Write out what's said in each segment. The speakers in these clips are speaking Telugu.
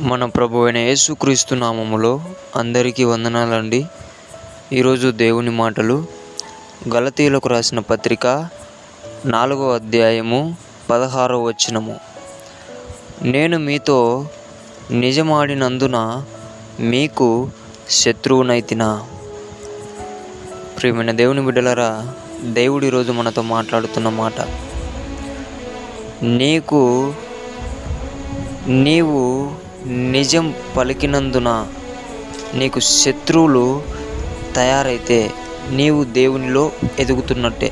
మన ప్రభు అయిన యేసుక్రీస్తు నామములో అందరికీ వందనాలండి. ఈరోజు దేవుని మాటలు గలతీయులకు రాసిన పత్రిక 4వ అధ్యాయము 16వ వచనము. నేను మీతో నిజమాడినందున మీకు శత్రువునైతినా? ప్రియమైన దేవుని బిడ్డలారా, దేవుడు ఈరోజు మనతో మాట్లాడుతున్న మాట, నీవు నిజం పలికినందున నీకు శత్రువులు తయారైతే నీవు దేవునిలో ఎదుగుతున్నట్టే.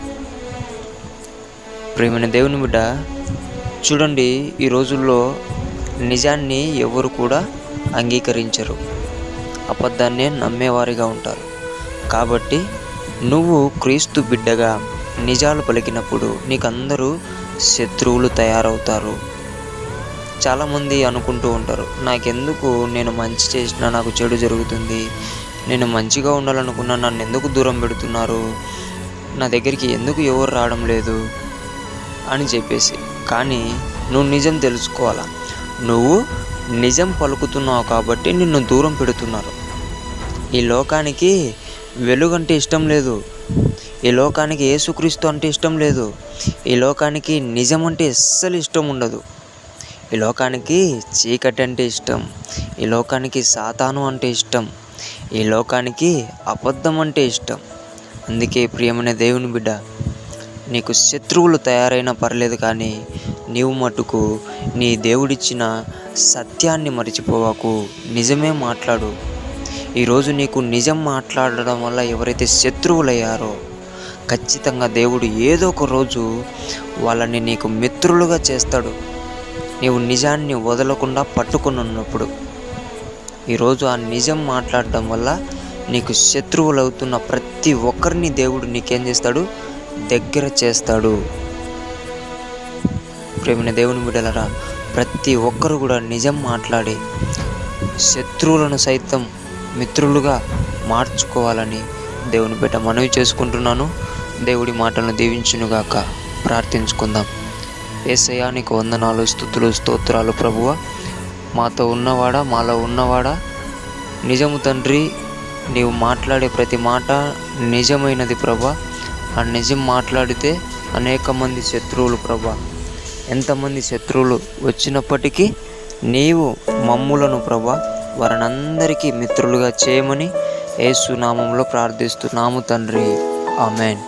ప్రియమైన దేవుని బిడ్డ, చూడండి, ఈ రోజుల్లో నిజాన్ని ఎవరు కూడా అంగీకరించరు, అబద్ధాన్నే నమ్మేవారిగా ఉంటారు. కాబట్టి నువ్వు క్రీస్తు బిడ్డగా నిజాలు పలికినప్పుడు నీకు అందరూ శత్రువులు తయారవుతారు. చాలామంది అనుకుంటూ ఉంటారు, నాకెందుకు, నేను మంచి చేసినా నాకు చెడు జరుగుతుంది, నేను మంచిగా ఉండాలనుకున్నా నన్ను ఎందుకు దూరం పెడుతున్నారు, నా దగ్గరికి ఎందుకు ఎవరు రావడం లేదు అని చెప్పేసి. కానీ నువ్వు నిజం తెలుసుకోవాలా, నువ్వు నిజం పలుకుతున్నావు కాబట్టి నిన్ను దూరం పెడుతున్నారు. ఈ లోకానికి వెలుగంటే ఇష్టం లేదు, ఈ లోకానికి యేసుక్రీస్తు అంటే ఇష్టం లేదు, ఈ లోకానికి నిజం అంటే అస్సలు ఇష్టం ఉండదు. ఈ లోకానికి చీకటి అంటే ఇష్టం, ఈ లోకానికి సాతాను అంటే ఇష్టం, ఈ లోకానికి అబద్ధం అంటే ఇష్టం. అందుకే ప్రియమైన దేవుని బిడ్డ, నీకు శత్రువులు తయారైనా పర్లేదు, కానీ నీవు మటుకు నీ దేవుడిచ్చిన సత్యాన్ని మరిచిపోవాకు, నిజమే మాట్లాడు. ఈరోజు నీకు నిజం మాట్లాడడం వల్ల ఎవరైతే శత్రువులయ్యారో ఖచ్చితంగా దేవుడు ఏదో ఒక రోజు వాళ్ళని నీకు మిత్రులుగా చేస్తాడు. నీవు నిజాన్ని వదలకుండా పట్టుకుని ఉన్నప్పుడు, ఈరోజు ఆ నిజం మాట్లాడడం వల్ల నీకు శత్రువులు అవుతున్న ప్రతి ఒక్కరిని దేవుడు నీకేం చేస్తాడు, దగ్గర చేస్తాడు. ప్రేమైన దేవుని బిడ్డలారా, ప్రతి ఒక్కరు కూడా నిజం మాట్లాడి శత్రువులను సైతం మిత్రులుగా మార్చుకోవాలని దేవుని బిడ్డ మనవి చేసుకుంటున్నాను. దేవుడి మాటలను దీవించునుగాక. ప్రార్థించుకుందాం. యేసయ్యా, నీకు వందనాలు, స్తుతులు, స్తోత్రాలు ప్రభువా. మాతో ఉన్నవాడా, మాలో ఉన్నవాడా, నిజము తండ్రి. నీవు మాట్లాడే ప్రతి మాట నిజమైనది ప్రభా. ఆ నిజం మాట్లాడితే అనేక మంది శత్రువులు ప్రభా, ఎంతమంది శత్రువులు వచ్చినప్పటికీ నీవు మమ్ములను ప్రభా వారందరికీ మిత్రులుగా చేయమని యేసు నామములో ప్రార్థిస్తున్నాము తండ్రి. ఆమెన్.